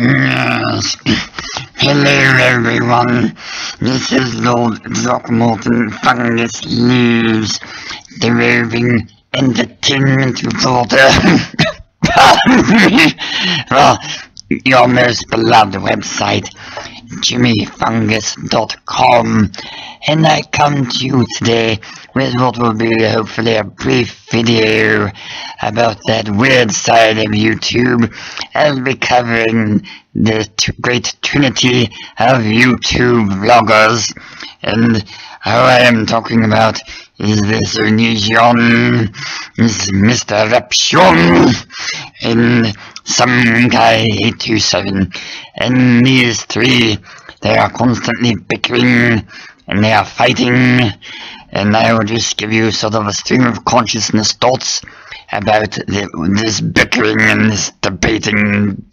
Yes. Hello everyone, this is Lord Throckmorton Fungus Leaves, the roving entertainment reporter. Well, your most beloved website, jimmyfungus.com, and I come to you today with what will be hopefully a brief video about that weird side of YouTube. I'll be covering the great trinity of YouTube vloggers, and how I am talking about is this Onision, is MrRepzion, and someguy827, and these three, they are constantly bickering, and they are fighting, and I will just give you sort of a stream of consciousness thoughts about this bickering and this debating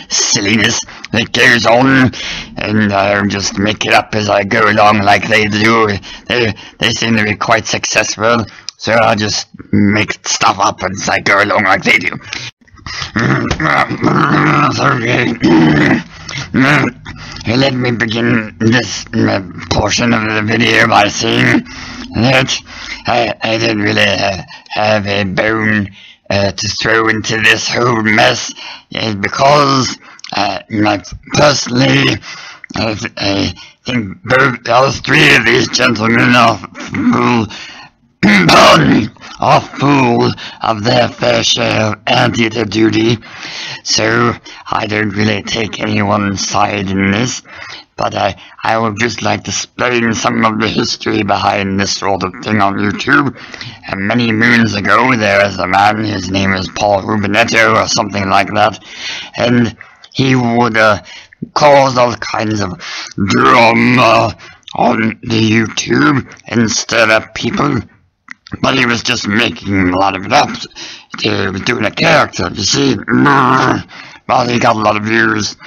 silliness that goes on, and I'll just make it up as I go along like they do. They seem to be quite successful, so I'll just make stuff up as I go along like they do. Let me begin this portion of the video by saying that I didn't really have a bone to throw into this whole mess, because personally I think all three of these gentlemen are full of their fair share of anteater duty, so I don't really take anyone's side in this, but I would just like to explain some of the history behind this sort of thing on YouTube. And many moons ago, there was a man, his name is Paul Rubinetto or something like that, and he would cause all kinds of drama on the YouTube and stir up people. But he was just making a lot of it up. He was doing a character, you see. Well, he got a lot of views.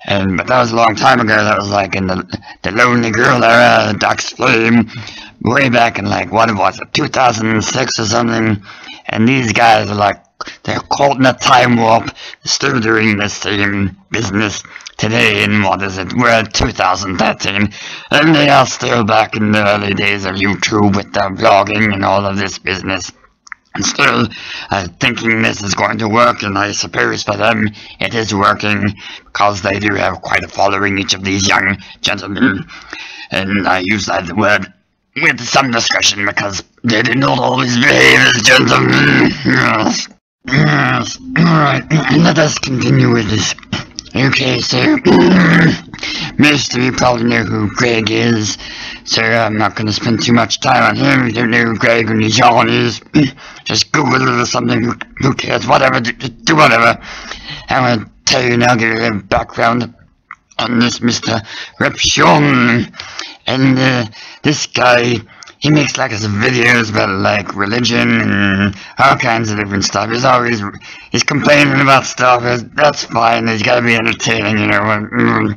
But that was a long time ago. That was like in the Lonely Girl era, Duck's Flame, way back in like, what was it, 2006 or something. And these guys are like, they're caught in a time warp, still doing the same business today in, what is it, we're at 2013, and they are still back in the early days of YouTube with their vlogging and all of this business. And still thinking this is going to work, and I suppose for them it is working, because they do have quite a following, each of these young gentlemen. And I use that word with some discretion, because they did not always behave as gentlemen. Yes. Alright, let us continue with this. Okay, so most of you probably know who Greg is, so I'm not going to spend too much time on him. If you don't know who Greg Onision is, just Google it or something. Who cares? Whatever, just do whatever. I'm going to tell you now, give you a background on this MrRepzion. And this guy, he makes like his videos about like religion and all kinds of different stuff. He's complaining about stuff. That's fine. He's got to be entertaining, you know.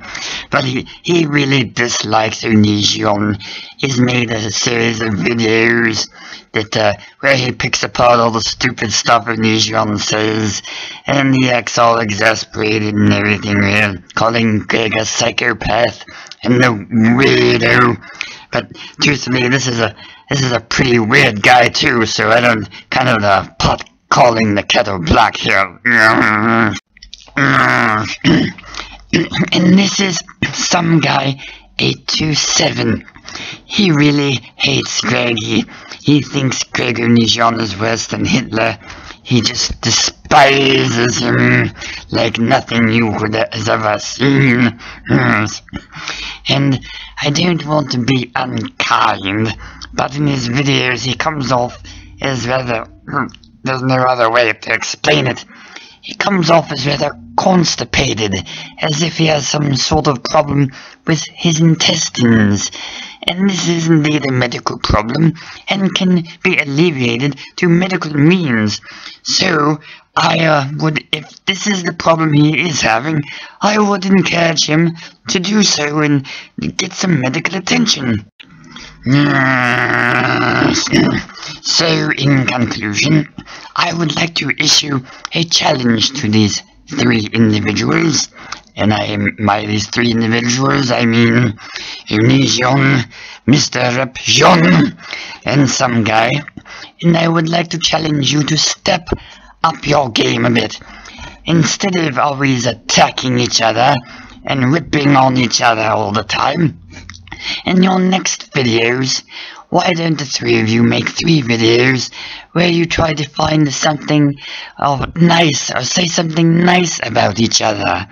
But he really dislikes Onision. He's made a series of videos that where he picks apart all the stupid stuff Onision says, and he acts all exasperated and everything, calling Greg a psychopath and a weirdo. But truthfully, this is a pretty weird guy too, so I don't kind of pot calling the kettle black here. And this is someguy827. He really hates Greg. He thinks Greg Onision is worse than Hitler. He just despises him like nothing you could have ever seen. And I don't want to be unkind, but in his videos he comes off as rather, there's no other way to explain it, he comes off as rather constipated, as if he has some sort of problem with his intestines. And this is indeed a medical problem, and can be alleviated through medical means. So, I would, if this is the problem he is having, I would encourage him to do so and get some medical attention. So, in conclusion, I would like to issue a challenge to these three individuals, and by these three individuals I mean Onision, MrRepzion, and some guy, and I would like to challenge you to step up your game a bit. Instead of always attacking each other and ripping on each other all the time, in your next videos, why don't the three of you make 3 videos where you try to find something nice or say something nice about each other?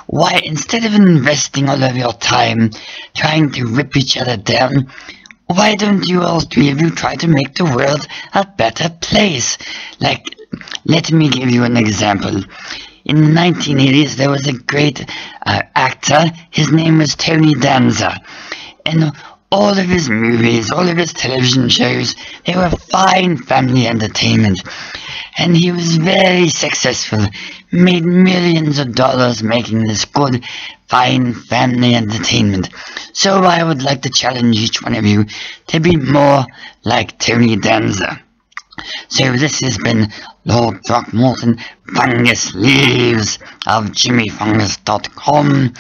Why, instead of investing all of your time trying to rip each other down, why don't you all 3 of you try to make the world a better place? Like, let me give you an example. In the 1980s, there was a great actor. His name was Tony Danza. And all of his movies, all of his television shows, they were fine family entertainment. And he was very successful, made millions of dollars making this good, fine family entertainment. So I would like to challenge each one of you to be more like Tony Danza. So this has been Lord Throckmorton Fungus Leaves of JimmyFungus.com.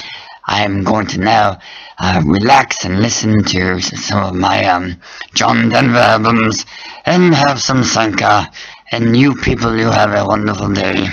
I am going to now relax and listen to some of my John Denver albums and have some Sanka, and you people, you have a wonderful day.